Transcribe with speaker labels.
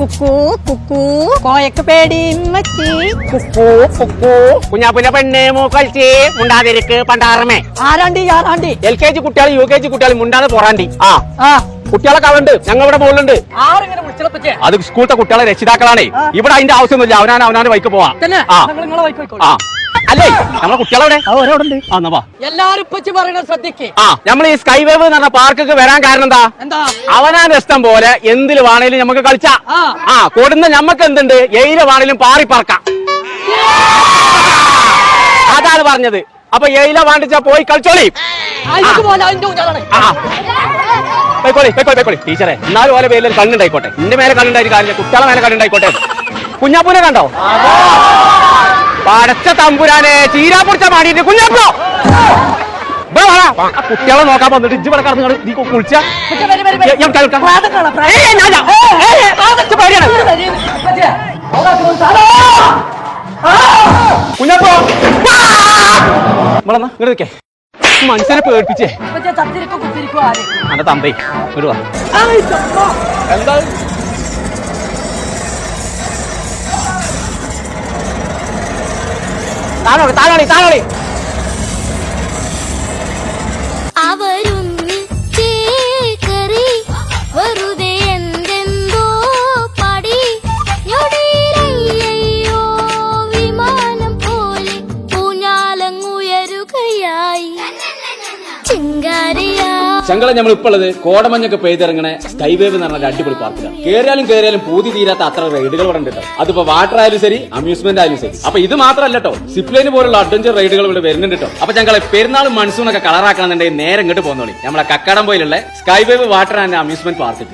Speaker 1: കുക്കൂ കുക്കൂ കോയക്ക് പേടി മച്ചി കുക്കൂ കുക്കൂ
Speaker 2: കുഞ്ഞാപ്പുന്റെ പെണ്ണ് മൂക്കഴിച്ച് മുണ്ടാതിരിക്ക് പണ്ടാറമേ.
Speaker 1: ആരാണ്ടി ആരാണ്ടി?
Speaker 2: LKG കുട്ടികൾ UKG കുട്ടികൾ മുണ്ടാതെ പോറാണ്ടി. കുട്ടികളൊക്കെ അവിടെ ഞങ്ങളിവിടെ മുകളിലുണ്ട്.
Speaker 1: ആരെങ്ങനെ വിളിച്ചപ്പച്ചേ?
Speaker 2: അത് സ്കൂളത്തെ കുട്ടികളെ രക്ഷിതാക്കളാണേ. ഇവിടെ അതിന്റെ ആവശ്യമൊന്നുമില്ല. അവനാന്റെ വൈക്ക് പോവാ. അല്ലേ നമ്മളെ കുട്ടികളവിടെ
Speaker 1: എല്ലാരും ശ്രദ്ധിക്കേ.
Speaker 2: നമ്മൾ ഈ സ്കൈ വേവ് എന്ന് പറഞ്ഞ പാർക്കൊക്കെ വരാൻ കാരണം എന്താ? അവനാന്റെ ഇഷ്ടം പോലെ എന്തില് വേണേലും നമുക്ക് കളിച്ചാ. കൊടുന്ന ഞമ്മക്ക് എന്തുണ്ട്, എയില് വേണേലും പാറി പറക്കാം. അതാണ് പറഞ്ഞത്. അപ്പൊ എയില വാണ്ടിച്ചാ പോയി കളിച്ചോളി. ടീച്ചറെ എന്നാലും ഓരോ പേരിൽ കണ്ണുണ്ടായിക്കോട്ടെ. എന്റെ മേലെ കണ്ണുണ്ടായിട്ട് കാര്യമില്ല, കുട്ടികളെ മേലെ കണ്ണുണ്ടായിക്കോട്ടെ. കുഞ്ഞാപ്പൂനെ കണ്ടോ? പടച്ച തമ്പുരാനെ ചീരാ പൊടിച്ച മാടിയിട്ട് കുഞ്ഞാപ്പോ കുട്ടികളെ നോക്കാൻ വന്നിട്ട് ഇജ്ജ് ഇവിടെ കടന്നു നീ കുളിച്ച കുഞ്ഞാപ്പോ ഇങ്ങോട്ടേ മനുഷ്യനെ പേടിപ്പിച്ചേ. അന്റെ തമ്പേ വരുവാ. എന്താ താഴോളി താഴോളി താഴോളി.
Speaker 3: വെറുതെ എന്തെന്തോ പടി വിമാനം പോലെ പൂഞ്ഞാലങ്ങുയരുകയായി
Speaker 2: ചങ്കള നമ്മൾ ഇപ്പോൾ ഉള്ളത് കോടമഞ്ഞൊക്കെ പെയ്തിറങ്ങണേ സ്കൈ വേവ് എന്ന് പറഞ്ഞ അടിപൊളി പാർക്കിലാണ്. കയറിയാലും പൂതി തീരാത്ത അത്ര റൈഡുകൾ ഇവിടെ ഉണ്ട്. അതിപ്പോ വാട്ടർ ആയാലും ശരി, അമ്യൂസ്മെന്റ് ആയാലും ശരി. അപ്പൊ ഇത് മാത്രമല്ല സിപ്ലൈന് പോലുള്ള അഡ്വഞ്ചർ റൈഡുകൾ ഇവിടെ വരുന്നുണ്ട് കേട്ടോ. അപ്പൊ ഞങ്ങളെ പെരുന്നാളും മൺസൂണൊക്കെ കളറാക്കണമെന്നുണ്ടെങ്കിൽ നേരെ ഇങ്ങോട്ട് പോകുന്നോളി. നമ്മളെ കക്കാടംപൊയിലുള്ള sky wave water and amusement park.